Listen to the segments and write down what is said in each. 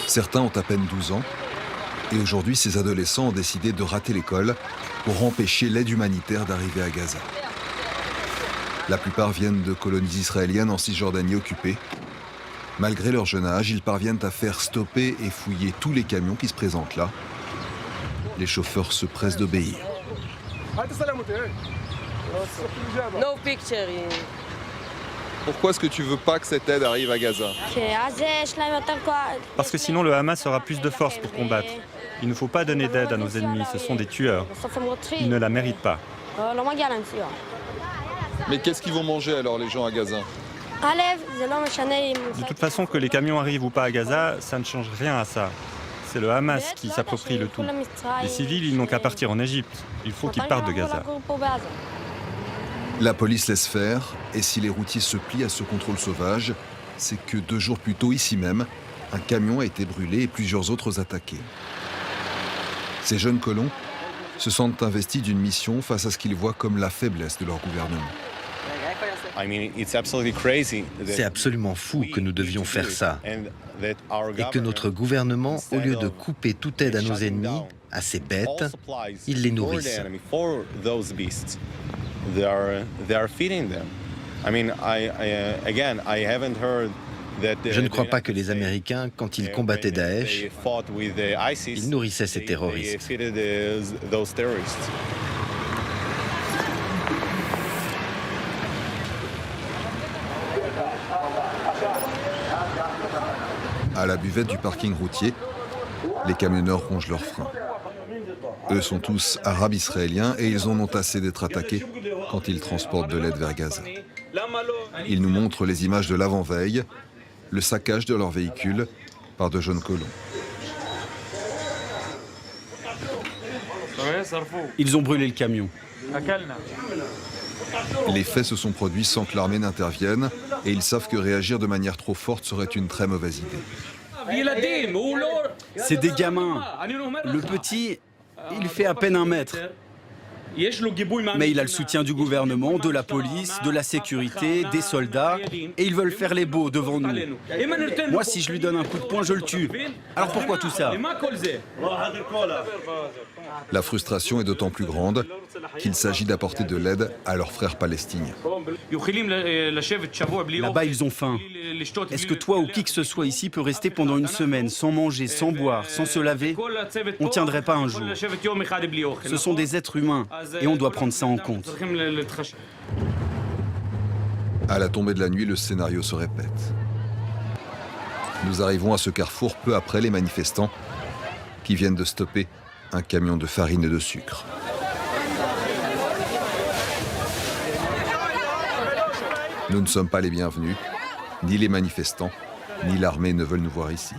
Certains ont à peine 12 ans et aujourd'hui ces adolescents ont décidé de rater l'école pour empêcher l'aide humanitaire d'arriver à Gaza. La plupart viennent de colonies israéliennes en Cisjordanie occupée. Malgré leur jeune âge, ils parviennent à faire stopper et fouiller tous les camions qui se présentent là. Les chauffeurs se pressent d'obéir. No picture. Pourquoi est-ce que tu veux pas que cette aide arrive à Gaza? Parce que sinon le Hamas aura plus de force pour combattre. Il ne faut pas donner d'aide à nos ennemis, ce sont des tueurs. Ils ne la méritent pas. Mais qu'est-ce qu'ils vont manger alors les gens à Gaza? De toute façon, que les camions arrivent ou pas à Gaza, ça ne change rien à ça. C'est le Hamas qui s'approprie le tout. Les civils, ils n'ont qu'à partir en Égypte. Il faut qu'ils partent de Gaza. La police laisse faire, et si les routiers se plient à ce contrôle sauvage, c'est que 2 jours plus tôt, ici même, un camion a été brûlé et plusieurs autres attaqués. Ces jeunes colons se sentent investis d'une mission face à ce qu'ils voient comme la faiblesse de leur gouvernement. C'est absolument fou que nous devions faire ça et que notre gouvernement, au lieu de couper toute aide à nos ennemis, à ces bêtes, ils les nourrissent. Je ne crois pas que les Américains, quand ils combattaient Daesh, ils nourrissaient ces terroristes. À la buvette du parking routier, les camionneurs rongent leurs freins. Eux sont tous arabes israéliens et ils en ont assez d'être attaqués quand ils transportent de l'aide vers Gaza. Ils nous montrent les images de l'avant-veille, le saccage de leurs véhicules par de jeunes colons. Ils ont brûlé le camion. Les faits se sont produits sans que l'armée n'intervienne et ils savent que réagir de manière trop forte serait une très mauvaise idée. C'est des gamins. Le petit, il fait à peine 1 mètre. Mais il a le soutien du gouvernement, de la police, de la sécurité, des soldats, et ils veulent faire les beaux devant nous. Moi, si je lui donne un coup de poing, je le tue. Alors pourquoi tout ça? La frustration est d'autant plus grande qu'il s'agit d'apporter de l'aide à leurs frères palestiniens. Là-bas, ils ont faim. Est-ce que toi ou qui que ce soit ici peut rester pendant 1 semaine sans manger, sans boire, sans se laver? On ne tiendrait pas un jour. Ce sont des êtres humains et on doit prendre ça en compte. À la tombée de la nuit, le scénario se répète. Nous arrivons à ce carrefour peu après les manifestants qui viennent de stopper un camion de farine et de sucre. Nous ne sommes pas les bienvenus, ni les manifestants, ni l'armée ne veulent nous voir ici.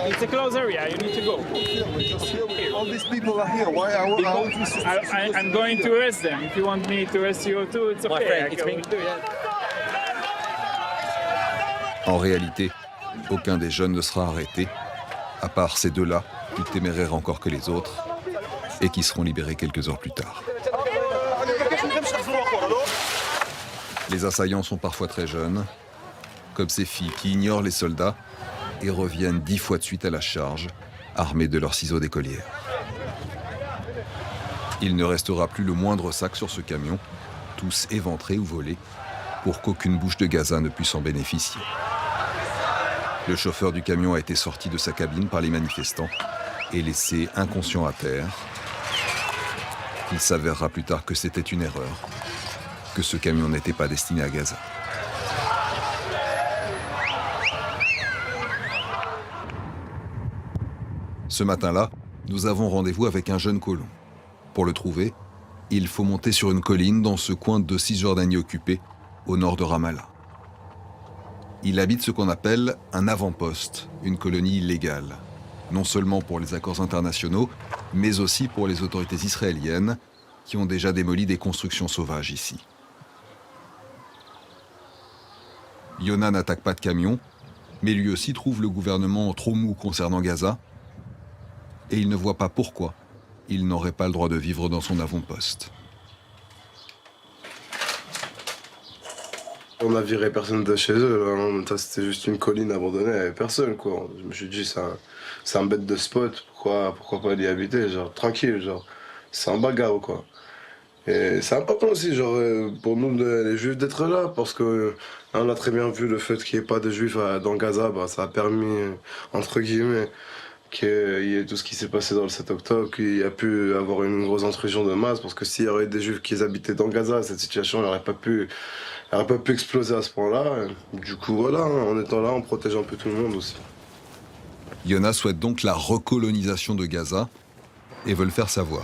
It's a closed area. You need to go. All these people are here. Why I'm going to arrest them. If you want me to arrest you too, it's okay. En réalité, aucun des jeunes ne sera arrêté, à part ces 2-là, plus téméraires encore que les autres, et qui seront libérés quelques heures plus tard. Les assaillants sont parfois très jeunes, comme ces filles qui ignorent les soldats et reviennent 10 fois de suite à la charge, armés de leurs ciseaux d'écolière. Il ne restera plus le moindre sac sur ce camion, tous éventrés ou volés, pour qu'aucune bouche de Gaza ne puisse en bénéficier. Le chauffeur du camion a été sorti de sa cabine par les manifestants et laissé inconscient à terre. Il s'avérera plus tard que c'était une erreur, que ce camion n'était pas destiné à Gaza. Ce matin-là, nous avons rendez-vous avec un jeune colon. Pour le trouver, il faut monter sur une colline dans ce coin de Cisjordanie occupée, au nord de Ramallah. Il habite ce qu'on appelle un avant-poste, une colonie illégale, non seulement pour les accords internationaux, mais aussi pour les autorités israéliennes qui ont déjà démoli des constructions sauvages ici. Yona n'attaque pas de camion, mais lui aussi trouve le gouvernement trop mou concernant Gaza, et il ne voit pas pourquoi il n'aurait pas le droit de vivre dans son avant-poste. On a viré personne de chez eux, là. C'était juste une colline abandonnée, il n'y avait personne, quoi. Je me suis dit, c'est un bête de spot, pourquoi pas y habiter, genre tranquille, genre c'est un bagarre, quoi. Et c'est important aussi, genre, pour nous, les Juifs, d'être là, parce que on a très bien vu le fait qu'il n'y ait pas de Juifs dans Gaza, bah, ça a permis, entre guillemets, qu'il y ait tout ce qui s'est passé dans le 7 octobre, qu'il y a pu avoir une grosse intrusion de masse, parce que s'il y aurait eu des Juifs qui habitaient dans Gaza, cette situation n'aurait pas pu exploser à ce point-là. Du coup, voilà, en étant là, on protège un peu tout le monde aussi. Yona souhaite donc la recolonisation de Gaza et veut le faire savoir.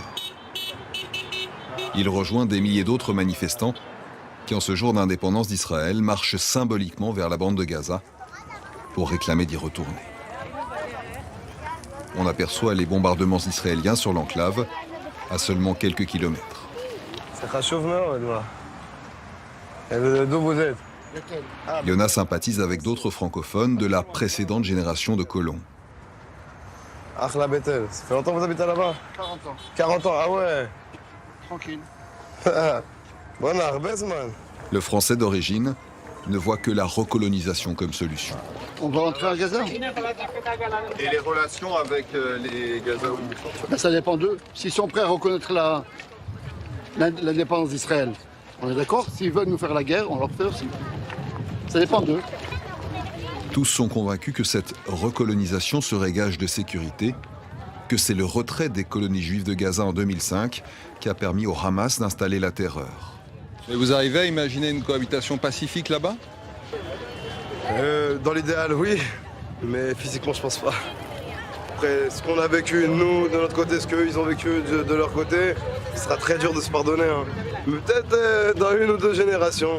Il rejoint des milliers d'autres manifestants qui, en ce jour d'indépendance d'Israël, marchent symboliquement vers la bande de Gaza pour réclamer d'y retourner. On aperçoit les bombardements israéliens sur l'enclave à seulement quelques kilomètres. D'où vous êtes? Yona sympathise avec d'autres francophones de la précédente génération de colons. Achla Bethel, ça fait longtemps que vous habitez là-bas? 40 ans. 40 ans, ah ouais. Tranquille. Bon arbès, man. Le français d'origine ne voit que la recolonisation comme solution. On va rentrer à Gaza. Et les relations avec les Gazaouis? Ben, ça dépend d'eux. S'ils sont prêts à reconnaître l'indépendance d'Israël, on est d'accord? S'ils veulent nous faire la guerre, on leur fait aussi. Ça dépend d'eux. Tous sont convaincus que cette recolonisation serait gage de sécurité, que c'est le retrait des colonies juives de Gaza en 2005 qui a permis au Hamas d'installer la terreur. Et vous arrivez à imaginer une cohabitation pacifique là-bas? Dans l'idéal, oui, mais physiquement, je pense pas. Après, ce qu'on a vécu, nous, de notre côté, ce qu'eux, ils ont vécu de leur côté, ce sera très dur de se pardonner. Hein. Peut-être dans 1 ou 2 générations.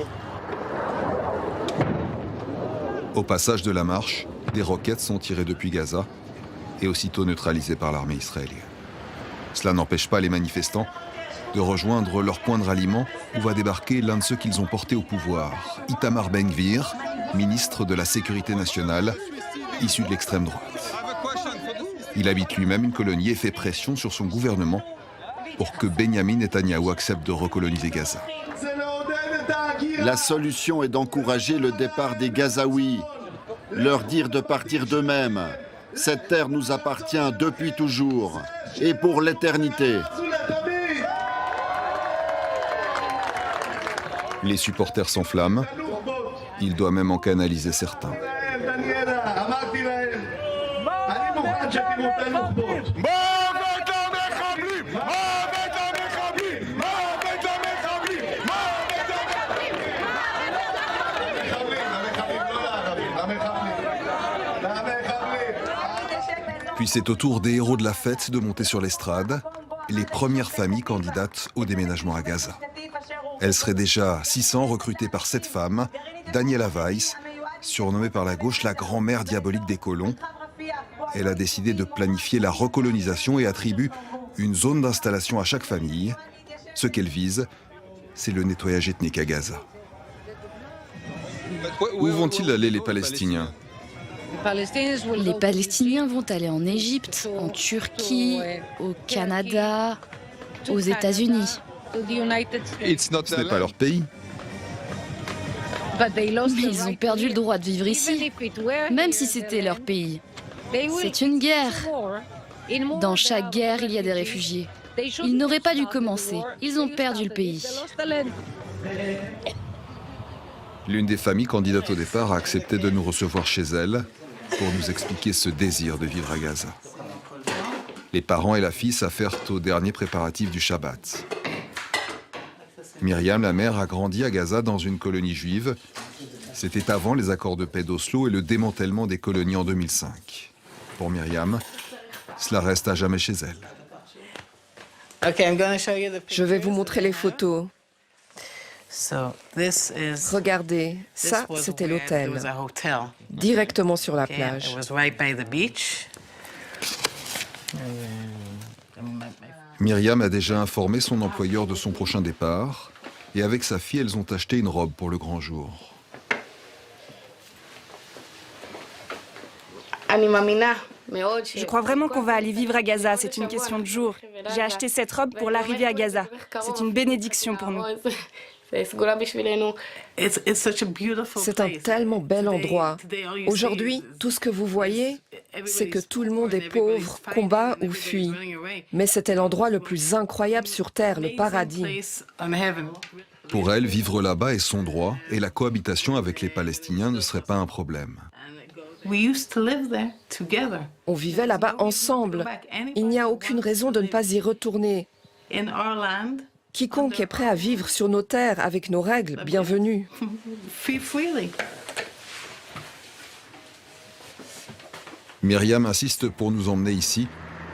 Au passage de la marche, des roquettes sont tirées depuis Gaza et aussitôt neutralisées par l'armée israélienne. Cela n'empêche pas les manifestants de rejoindre leur point de ralliement où va débarquer l'un de ceux qu'ils ont portés au pouvoir, Itamar Ben-Gvir, ministre de la Sécurité nationale, issu de l'extrême droite. Il habite lui-même une colonie et fait pression sur son gouvernement pour que Benyamin Netanyahou accepte de recoloniser Gaza. La solution est d'encourager le départ des Gazaouis, leur dire de partir d'eux-mêmes. Cette terre nous appartient depuis toujours et pour l'éternité. Les supporters s'enflamment. Il doit même en canaliser certains. Puis c'est au tour des héros de la fête de monter sur l'estrade, les premières familles candidates au déménagement à Gaza. Elles seraient déjà 600 recrutées par cette femme, Daniela Weiss, surnommée par la gauche la grand-mère diabolique des colons. Elle a décidé de planifier la recolonisation et attribue une zone d'installation à chaque famille. Ce qu'elle vise, c'est le nettoyage ethnique à Gaza. Où vont-ils aller les Palestiniens ? Les Palestiniens vont aller en Égypte, en Turquie, au Canada, aux États-Unis. Ce n'est pas leur pays. Mais ils ont perdu le droit de vivre ici, même si c'était leur pays. C'est une guerre. Dans chaque guerre, il y a des réfugiés. Ils n'auraient pas dû commencer. Ils ont perdu le pays. L'une des familles candidates au départ a accepté de nous recevoir chez elle pour nous expliquer ce désir de vivre à Gaza. Les parents et la fille s'affairent aux derniers préparatifs du Shabbat. Myriam, la mère, a grandi à Gaza dans une colonie juive. C'était avant les accords de paix d'Oslo et le démantèlement des colonies en 2005. Pour Myriam, cela reste à jamais chez elle. Je vais vous montrer les photos. Regardez, ça, c'était l'hôtel, directement sur la plage. Myriam a déjà informé son employeur de son prochain départ et avec sa fille, elles ont acheté une robe pour le grand jour. Je crois vraiment qu'on va aller vivre à Gaza, c'est une question de jours. J'ai acheté cette robe pour l'arrivée à Gaza. C'est une bénédiction pour nous. C'est un tellement bel endroit. Aujourd'hui, tout ce que vous voyez, c'est que tout le monde est pauvre, combat ou fuit. Mais c'était l'endroit le plus incroyable sur Terre, le paradis. Pour elle, vivre là-bas est son droit et la cohabitation avec les Palestiniens ne serait pas un problème. On vivait là-bas ensemble. Il n'y a aucune raison de ne pas y retourner. Quiconque est prêt à vivre sur nos terres avec nos règles, bienvenue. Myriam insiste pour nous emmener ici,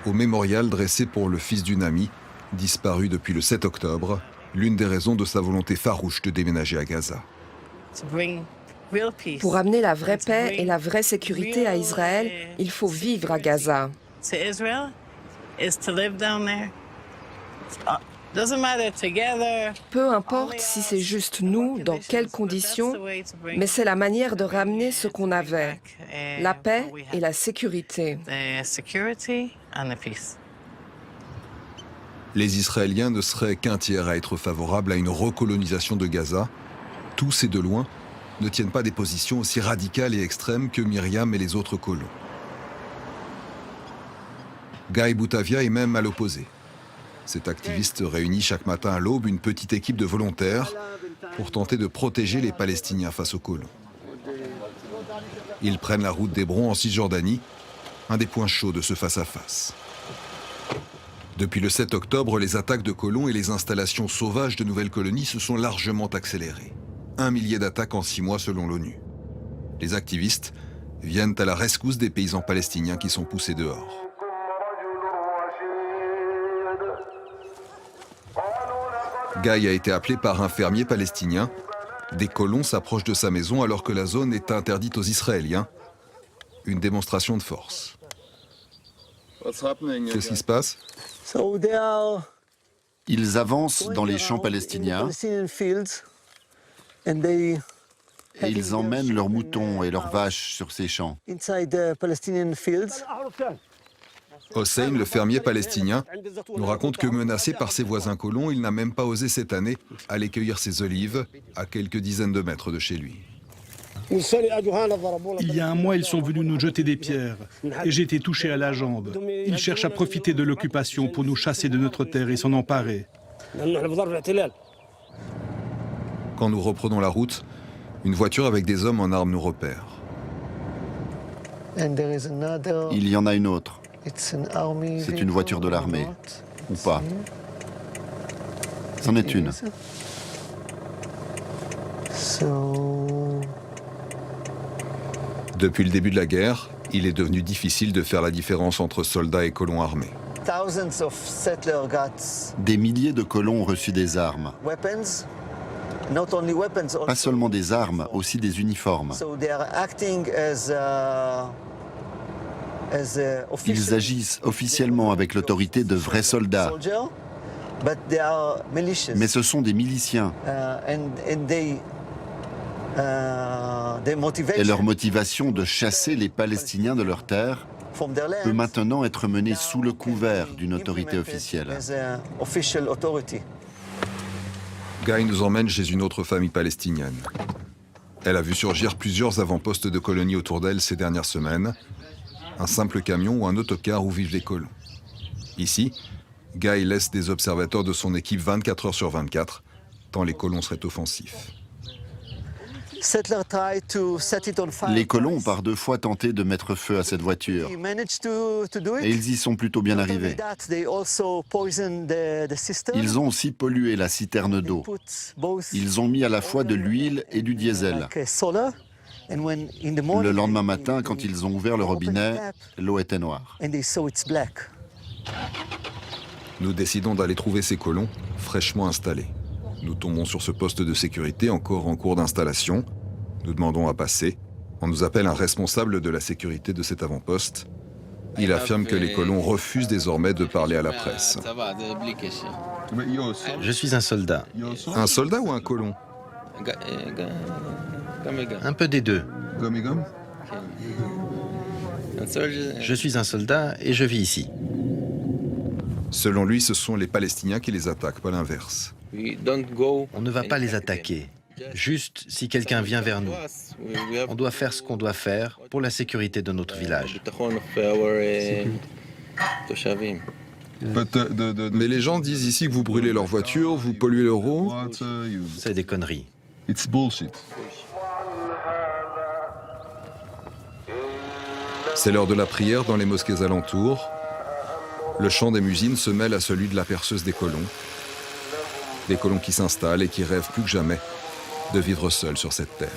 au mémorial dressé pour le fils d'une amie, disparu depuis le 7 octobre, l'une des raisons de sa volonté farouche de déménager à Gaza. Pour amener la vraie paix et la vraie sécurité à Israël, il faut vivre à Gaza. Peu importe si c'est juste nous, dans quelles conditions, mais c'est la manière de ramener ce qu'on avait, la paix et la sécurité. Les Israéliens ne seraient qu'un tiers à être favorables à une recolonisation de Gaza. Tous et de loin ne tiennent pas des positions aussi radicales et extrêmes que Myriam et les autres colons. Guy Boutavia est même à l'opposé. Cet activiste réunit chaque matin à l'aube une petite équipe de volontaires pour tenter de protéger les Palestiniens face aux colons. Ils prennent la route d'Hébron en Cisjordanie, un des points chauds de ce face-à-face. Depuis le 7 octobre, les attaques de colons et les installations sauvages de nouvelles colonies se sont largement accélérées. 1 millier d'attaques en 6 mois selon l'ONU. Les activistes viennent à la rescousse des paysans palestiniens qui sont poussés dehors. Guy a été appelé par un fermier palestinien. Des colons s'approchent de sa maison alors que la zone est interdite aux Israéliens. Une démonstration de force. Qu'est-ce qui se passe? Ils avancent dans les champs palestiniens et ils emmènent leurs moutons et leurs vaches sur ces champs. Hossein, le fermier palestinien, nous raconte que menacé par ses voisins colons, il n'a même pas osé cette année aller cueillir ses olives à quelques dizaines de mètres de chez lui. Il y a un mois, ils sont venus nous jeter des pierres et j'ai été touché à la jambe. Ils cherchent à profiter de l'occupation pour nous chasser de notre terre et s'en emparer. Quand nous reprenons la route, une voiture avec des hommes en armes nous repère. Il y en a une autre. C'est une voiture de l'armée. Ou pas. C'en est une. Depuis le début de la guerre, il est devenu difficile de faire la différence entre soldats et colons armés. Des milliers de colons ont reçu des armes. Pas seulement des armes, aussi des uniformes. Ils agissent officiellement avec l'autorité de vrais soldats. Mais ce sont des miliciens. Et leur motivation de chasser les Palestiniens de leurs terres peut maintenant être menée sous le couvert d'une autorité officielle. Guy nous emmène chez une autre famille palestinienne. Elle a vu surgir plusieurs avant-postes de colonies autour d'elle ces dernières semaines. Un simple camion ou un autocar où vivent les colons. Ici, Guy laisse des observateurs de son équipe 24 heures sur 24, tant les colons seraient offensifs. Les colons ont par 2 fois tenté de mettre feu à cette voiture. Et ils y sont plutôt bien arrivés. Ils ont aussi pollué la citerne d'eau. Ils ont mis à la fois de l'huile et du diesel. Le lendemain matin, quand ils ont ouvert le robinet, l'eau était noire. Nous décidons d'aller trouver ces colons, fraîchement installés. Nous tombons sur ce poste de sécurité encore en cours d'installation. Nous demandons à passer. On nous appelle un responsable de la sécurité de cet avant-poste. Il affirme que les colons refusent désormais de parler à la presse. Je suis un soldat. Un soldat ou un colon? Un peu des deux. Je suis un soldat et je vis ici. Selon lui, ce sont les Palestiniens qui les attaquent, pas l'inverse. On ne va pas les attaquer. Juste si quelqu'un vient vers nous. On doit faire ce qu'on doit faire pour la sécurité de notre village. Mais les gens disent ici que vous brûlez leurs voitures, vous polluez l'euro. C'est des conneries. C'est l'heure de la prière dans les mosquées alentours. Le chant des muezzins se mêle à celui de la perceuse des colons. Des colons qui s'installent et qui rêvent plus que jamais de vivre seuls sur cette terre.